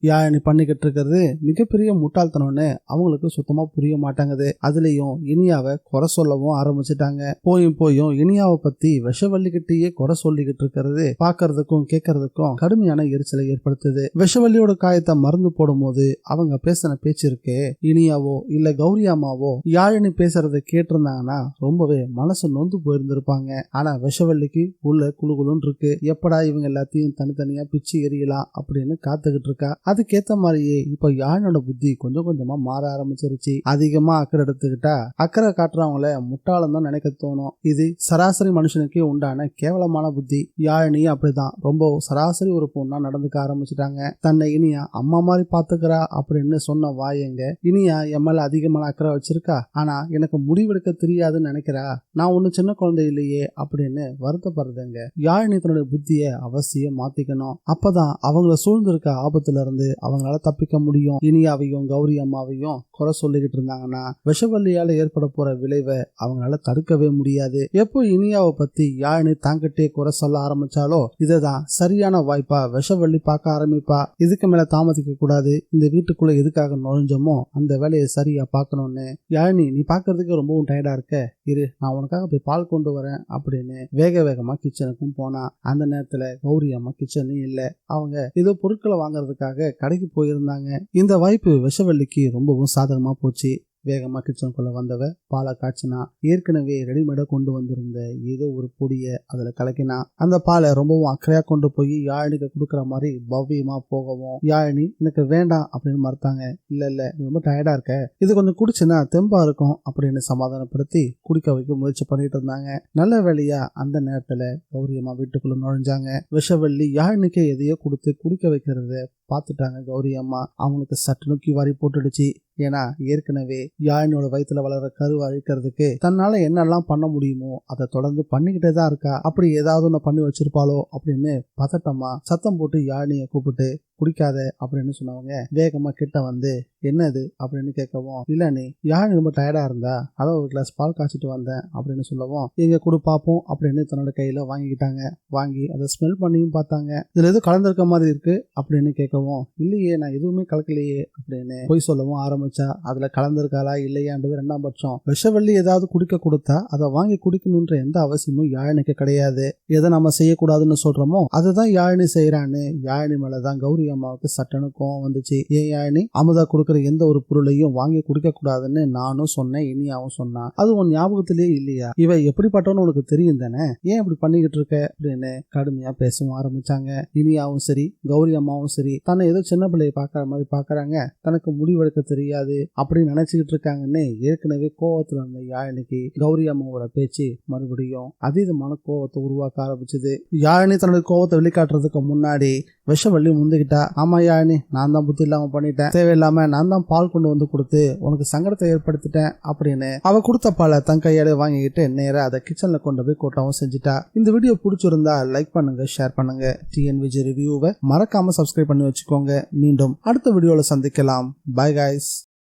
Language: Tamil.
யாழினி பண்ணிக்கிட்டு இருக்கிறது மிகப்பெரிய முட்டாள்தனம்னு அவங்களுக்கு சுத்தமா புரிய மாட்டாங்குது. அதுலயும் இனியாவை குறை சொல்லவும் ஆரம்பிச்சுட்டாங்க. போயும் இனியாவை பத்தி விஷவள்ளிக்கிட்டேயே குறை சொல்லிக்கிட்டு இருக்கிறது பாக்குறதுக்கும் கேட்கறதுக்கும் கடுமையான எரிச்சலை ஏற்படுத்துது. விஷவள்ளியோட காயத்தை மருந்து போடும் போது அவங்க பேசின பேச்சு இருக்கே, இனியாவோ இல்ல கௌரி அம்மாவோ யாழினி பேசுறத கேட்டிருந்தாங்கன்னா ரொம்பவே மனசு நொந்து போயிருந்திருப்பாங்க. ஆனா விஷவள்ளிக்கு உள்ள குழுகுலுன்னு இருக்கு. எப்படா இவங்க எல்லாத்தையும் தனித்தனியா பிச்சு எரியலாம் அப்படின்னு காத்துக்கிட்டு இருக்கா. அதுக்கேத்த மாதிரியே இப்ப யாழினோட புத்தி கொஞ்சம் கொஞ்சமா மாற ஆரம்பிச்சிருச்சு. அதிகமா அக்கறை எடுத்துக்கிட்டா அக்கறை காட்டுறவங்கள முட்டாளம் தான் நினைக்க தோணும். இது சராசரி மனுஷனுக்கே உண்டான கேவலமான புத்தி. யாழினி அப்படிதான் ரொம்ப சராசரி ஒரு பொண்ணா நடந்துக்க ஆரம்பிச்சுட்டாங்க. தன்னை இனியா அம்மா மாதிரி பாத்துக்கிறா அப்படின்னு சொன்ன வாயங்க இனியா என் மேல அதிகமான அக்கறை வச்சிருக்கா, ஆனா எனக்கு முடிவெடுக்க தெரியாதுன்னு நினைக்கிறா, நான் ஒண்ணு சின்ன குழந்தை இல்லையே அப்படின்னு வருத்தப்படுறதுங்க. யாழினி தன்னுடைய புத்திய அவசியம் மாத்திக்கணும். அப்பதான் அவங்கள சூழ்ந்திருக்க ஆபத்துல இருந்து அவங்களால தப்பிக்க முடியும். இனியாவையும் கௌரி அம்மாவையும் குறை சொல்லிக்கிட்டு இருந்தாங்கன்னா விஷவள்ளியால ஏற்பட போற விளைவை அவங்களால தடுக்கவே முடியாது. எப்போ இனியாவை பத்தி யாழினி தாங்கிட்டே குறை சொல்ல ஆரம்பிச்சாலோ இதுதான் சரியான வாய்ப்பா விஷவள்ளி பார்க்க ஆரம்பிப்பா. இதுக்கு மேல தாமதிக்க கூடாது. இந்த வீட்டுக்குள்ள எதுக்காக நுழைஞ்சோமோ அந்த வேலையை சரியா பார்க்கணும்னு. யாழினி, நீ பாக்குறதுக்கு ரொம்பவும் டயர்டா இருக்க, இரு நான் உனக்காக போய் பால் கொண்டு வரேன் அப்படின்னு வேகமா கிச்சனுக்கும் போனா. அந்த நேரத்துல கௌரி அம்மா கிச்சன்லயும் இல்ல. அவங்க ஏதோ பொருட்களை வாங்குறதுக்காக கடைக்கு போயிருந்தாங்க. இந்த வாய்ப்பு விஷவள்ளிக்கு ரொம்பவும் சாதகமா போச்சு. வேகமா கிச்சனுக்குள்ள வந்தவ பாலை காய்ச்சினா. ஏற்கனவே ரெடிமேடா கொண்டு வந்திருந்த ஏதோ ஒரு பொடிய அதுல கலக்கினா. அந்த பாலை ரொம்பவும் அக்கறையா கொண்டு போய் யாழினிக்கு கொடுக்குற மாதிரி பவ்யமா போகவும் யாழினி எனக்கு வேண்டாம் அப்படின்னு மறுத்தாங்க. இல்ல ரொம்ப டயர்டா இருக்க, இது கொஞ்சம் குடிச்சுன்னா தெம்பா இருக்கும் அப்படின்னு சமாதானப்படுத்தி குடிக்க வைக்க முயற்சி பண்ணிட்டு இருந்தாங்க. நல்ல வேலையா அந்த நேரத்துல கௌரி அம்மா வீட்டுக்குள்ள நுழைஞ்சாங்க. விஷவள்ளி யாழினிக்கு எதையோ கொடுத்து குடிக்க வைக்கிறத பாத்துட்டாங்க. கௌரி அம்மா அவங்களுக்கு சட்டு நோக்கி வாரி போட்டுடுச்சு. ஏன்னா ஏற்கனவே யாழினியோட வயிற்றுல வளர கருவை அழிக்கிறதுக்கு தன்னால என்னெல்லாம் பண்ண முடியுமோ அதை தொடர்ந்து பண்ணிக்கிட்டே தான் இருக்கா. அப்படி ஏதாவது ஒண்ணு பண்ணி வச்சிருப்பாளோ அப்படின்னு பதட்டமா சத்தம் போட்டு யாழினியை கூப்பிட்டு குடிக்காத அப்படின்னு சொன்னவங்க வேகமா கிட்ட வந்து என்னது அப்படின்னு கேட்கவும், இல்ல நீ யாழினி ரொம்ப டயர்டா இருந்தா அதான் ஒரு கிளாஸ் பால் காய்ச்சிட்டு வந்தேன் அப்படின்னு சொல்லவும், எங்க கூட பாப்போம் அப்படின்னு தன்னோட கையில வாங்கிக்கிட்டாங்க. வாங்கி அதை ஸ்மெல் பண்ணியும் பார்த்தாங்க. இதுல எதுவும் கலந்திருக்க மாதிரி இருக்கு அப்படின்னு கேட்கவும், இல்லையே நான் எதுவுமே கலக்கலையே அப்படின்னு போய் சொல்லவும் ஆரம்பிச்சா. அதுல கலந்திருக்காளா இல்லையான்றது ரெண்டாம் பட்சம். விஷவள்ளி ஏதாவது குடிக்க கொடுத்தா அதை வாங்கி குடிக்கணும்ன்ற எந்த அவசியமும் யாழினிக்கு கிடையாது. எதை நம்ம செய்யக்கூடாதுன்னு சொல்றோமோ அதுதான் யாழினி செய்யறான்னு யாழினி மேலதான் கௌரி அம்மாவுக்கு சட்டனு கோவம் வந்துச்சு. ஏன் யாழினி, அமுதா கொடுக்குற எந்த ஒரு பொருளையும் வாங்கி குடிக்க கூடாதுன்னு நானும் சொன்னேன், இனியாவும் சொன்னா. அது உன் ஞாபகத்திலேயே இல்லையா? இவ எப்படிப்பட்டவன்னு உனக்கு தெரியும் தானே, ஏன் இப்படி பண்ணிக்கிட்டு இருக்க அப்படின்னு கடுமையா பேசவும் ஆரம்பிச்சாங்க. இனியாவும் சரி கௌரி அம்மாவும் சரி தன்னை ஏதோ சின்ன பிள்ளையை பாக்குற மாதிரி பாக்குறாங்க. தனக்கு முடிவெடுக்க தெரியாது அப்படின்னு நினைச்சுக்கிட்டு இருக்காங்கன்னு ஏற்கனவே கோவத்துல இருந்த யாழினிக்கு கௌரி அம்மாவோட பேச்சு மறுபடியும் அதீதமான கோவத்தை உருவாக்க ஆரம்பிச்சது. யாழினி தன்னுடைய கோவத்தை வெளிக்காட்டுறதுக்கு முன்னாடி விஷவள்ளி முந்துகிட்டா. ஆமா யாழினி, நான் தான் புத்தி இல்லாம பண்ணிட்டேன், தேவையில்லாம நான் தான் பால் கொண்டு வந்து கொடுத்து உனக்கு சங்கடத்தை ஏற்படுத்திட்டேன் அப்படின்னு அவ கொடுத்த பாலை தன் கையாலே வாங்கிக்கிட்டு நேரா அதை கிச்சன்ல கொண்டு போய் கொட்டவும் செஞ்சுட்டா. இந்த வீடியோ பிடிச்சிருந்தா லைக் பண்ணுங்க, ஷேர் பண்ணுங்க. டிஎன்விஜி ரிவ்யூவை மறக்காம சப்ஸ்கிரைப் பண்ணி வச்சுக்கோங்க. மீண்டும் அடுத்த வீடியோல சந்திக்கலாம். Bye guys.